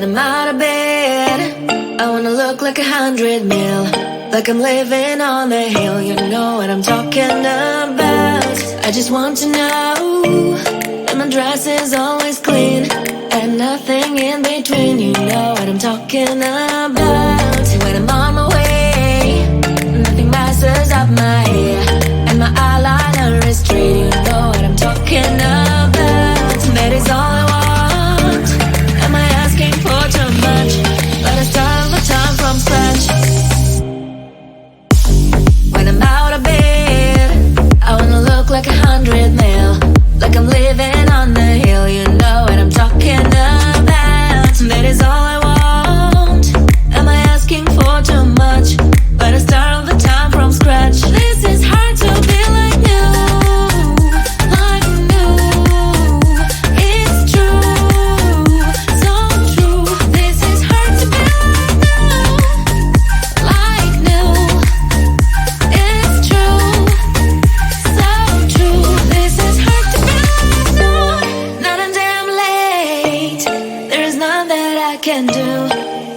When I'm out of bed, I wanna look like 100 mil, like I'm living on the hill. You know what I'm talking about. I just want to know that my dress is always clean and nothing in between. You know what I'm talking about. When I'm on my way, nothing messes up my hair, and my eyeliner is straight. You know what I'm talking about. That is all I want. Am I asking for too much? But I start all the time from scratch. When I'm out of bed, I wanna look like 100 mil, like I'm living on the hill. You know what I'm talking about. That is all I want. Am I asking for too much? But I start all the time from scratch. This is hard to be like new, like new. It's true, so true. This is hard to be like new, it's true, so true. This is hard to be like new. Not a damn late. There is none that I can do,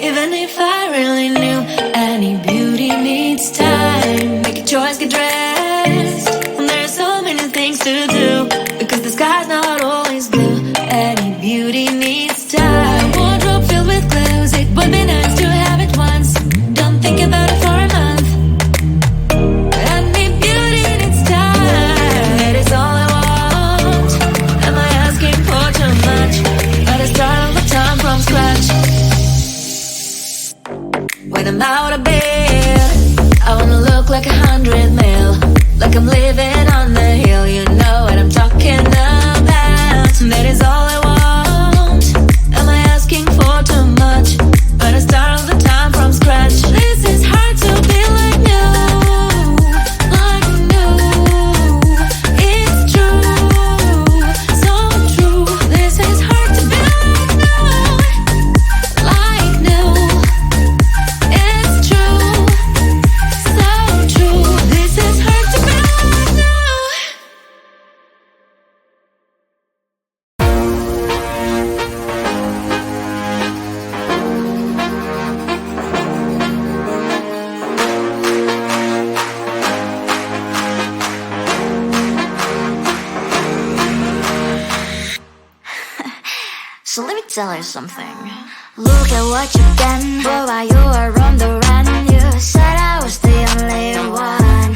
even if I really knew. Any beauty needs time. Make a choice, get dressed, and there are so many things to do, because the sky's not always blue. Any beauty needs time. A wardrobe filled with clothes, it would be nice to have it once. Don't think about it for a month. Any beauty needs time. That is all I want. Am I asking for too much? But I start all the time from scratch. When I'm out of bed, I wanna look like 100 mil, like I'm living on the hill. You know what I'm talking about. That is all I want. Am I asking for too much? But I start all the time from scratch. This is hard to be like new, like new. It's true, so true. This is hard to be like new. It's true, so true. This is hard to be like new. So let me tell you something. Look at what you've done. Boy, while you were on the run, you said I was the only one.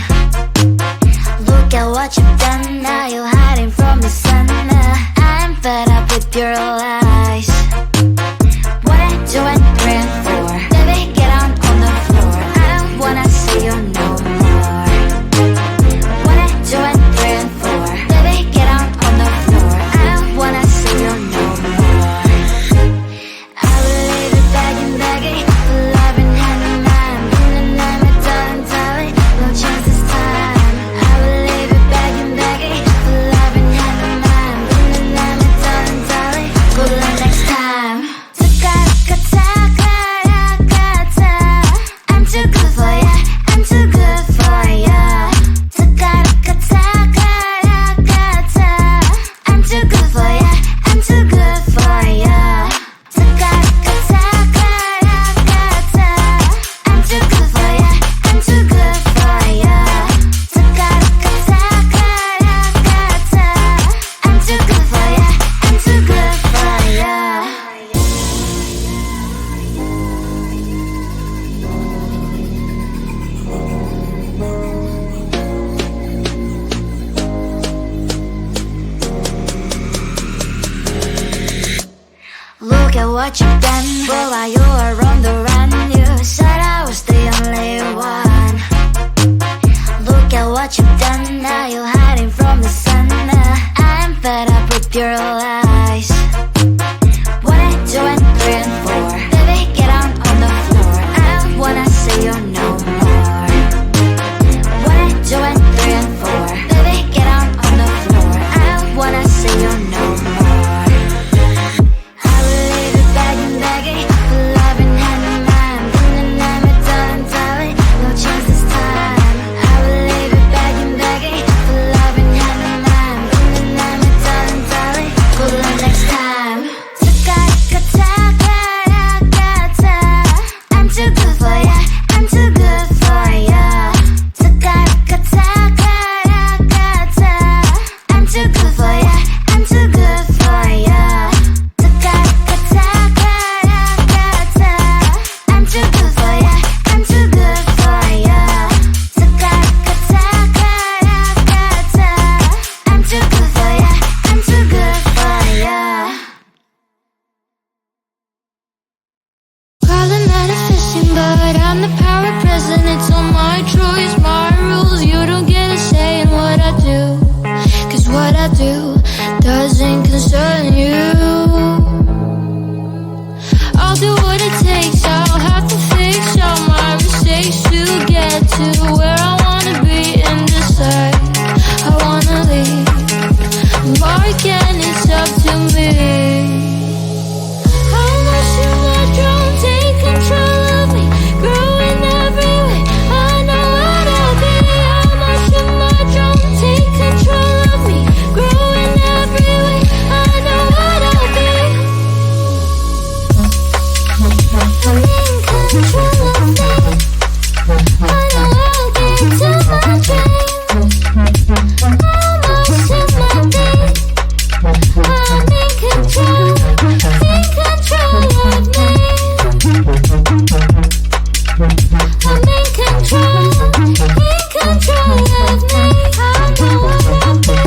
Look at what you've done. Now you're hiding from the sun. I'm fed up with your lies. What I do and praying for, baby, get on the floor. I don't wanna see you no more. What I do and praying for, baby, get on the floor. I don't wanna see you no more. I will leave it begging, begging, loving hand in hand, and I'm a darling, darling, no chance this time. I will leave it begging, begging, loving hand in hand, and I'm a darling, darling, good luck next time. I'm too good for ya, I'm too good for ya. I'm too good for ya, I'm too good for ya. I'm too good for ya, I'm too good for ya. I'm too good for ya, I'm too good for ya. Look at what you've done. Boy, while you were on the run, you said I was the only one. Look at what you've done. Now you're hiding from the sun. I'm fed up with your lies. What I do and praying for, baby, get on the floor. I don't wanna see you no more. What I do and praying for, baby, get on the floor. I don't wanna see you no more. I will leave it begging, begging, loving hand in hand, and I'm a darling, darling, no chance this time. I will leave it begging, begging, loving hand in hand, and I'm a darling, darling, good luck. concern you. I'll do what it takes, I'll have to fix all my mistakes to get to where I wanna be and decide I wanna leave. Mark, and it's up to me. How much should my drone take control of me? Growing every way, I know what I'll be. How much should my drone take control of me? Growing every way, I know what I'll be. I'm in control of me. I know I'll get to my dreams. How much should my be? I'm in control of me. I'm in control of me. I know what I'll be.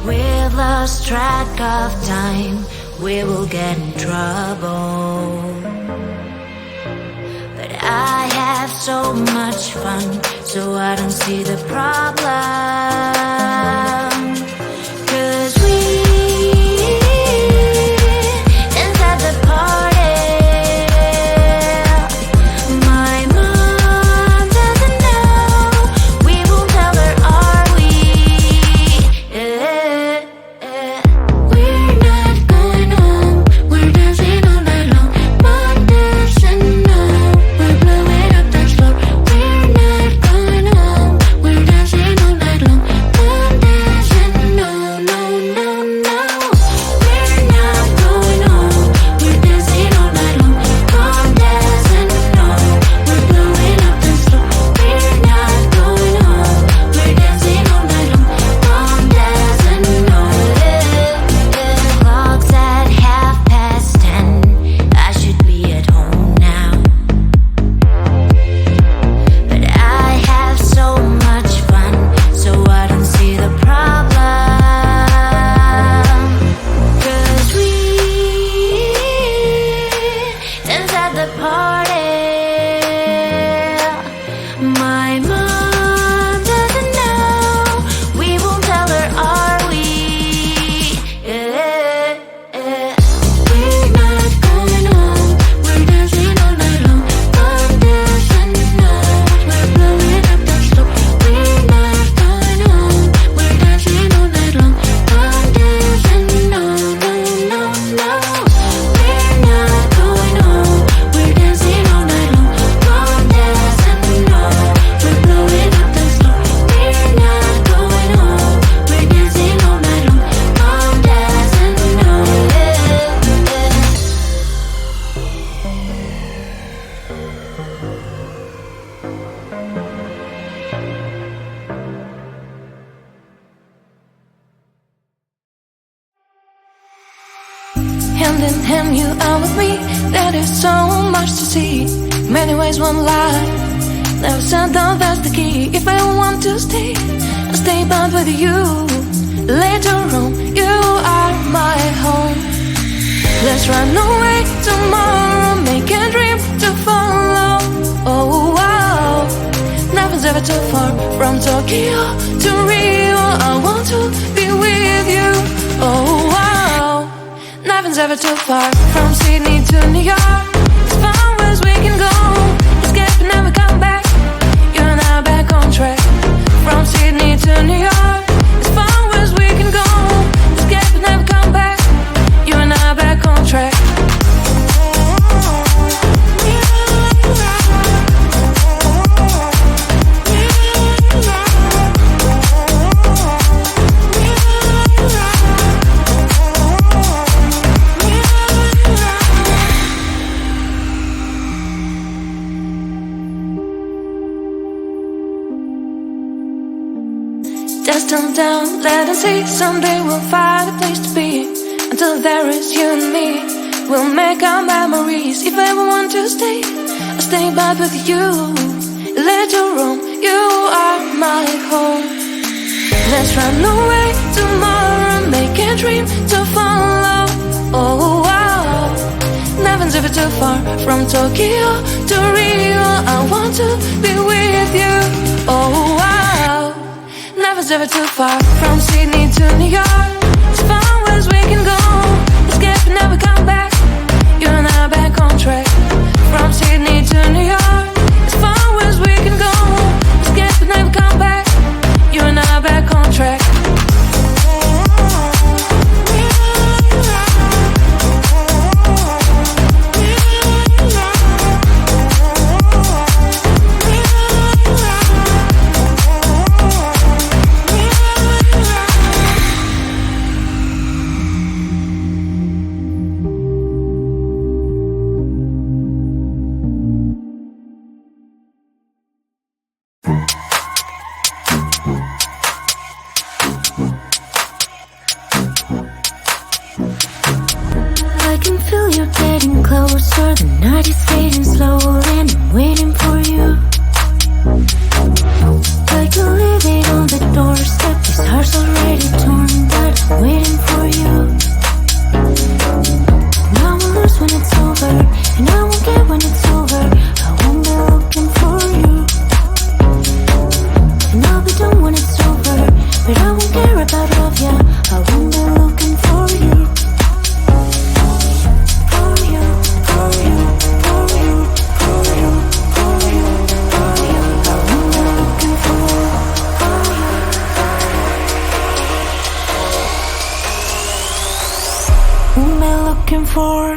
We've lost track of time, we will get in trouble. But I have so much fun, so I don't see the problem. 'Cause we inside the party, my mom doesn't know. We won't tell her, are we? We're not going home, we're dancing all night long. Mom doesn't know, we're blowing up the floor. We're not going home, we're dancing all night long. Mom doesn't hand in hand, you are with me. There is so much to see. Many ways, one life. Never said that that's the key. If I want to stay, I'll stay bound with you. Later on, you are my home. Let's run away tomorrow, make a dream to follow. Oh wow, nothing's ever too far. From Tokyo to Rio, I want to be with you. Oh wow, nothing's ever too far. From Sydney to New York, as far as we can go. Escape and never come back. You and I back on track. From Sydney to New York, as far as we can go. Escape and never come back. You and I back on track. Just turn down, let us see. Someday we'll find a place to be. Until there is you and me, we'll make our memories. If I ever want to stay, I'll stay back with you. Later on, you are my home. Let's run away tomorrow, make a dream to follow. Oh wow, nothing's ever too far. From Tokyo to Rio, I want to be with you. Oh wow, nothing's ever too far. From Sydney to New York, as far as we can go. Escape and never come back. You and I back on track. From Sydney to New York, as far as we can go. Escape and never come back. You and I back on track. I can feel you getting closer. The night is fading slowly and I'm waiting for you. I can leave it on the doorstep. This heart's already torn, but I'm waiting for you. And I won't lose when it's over, and I won't get when it's over. I won't be looking for you, and I'll be done when it's over. But I won't care about love, yeah. I won't be looking for you. Who am I looking for?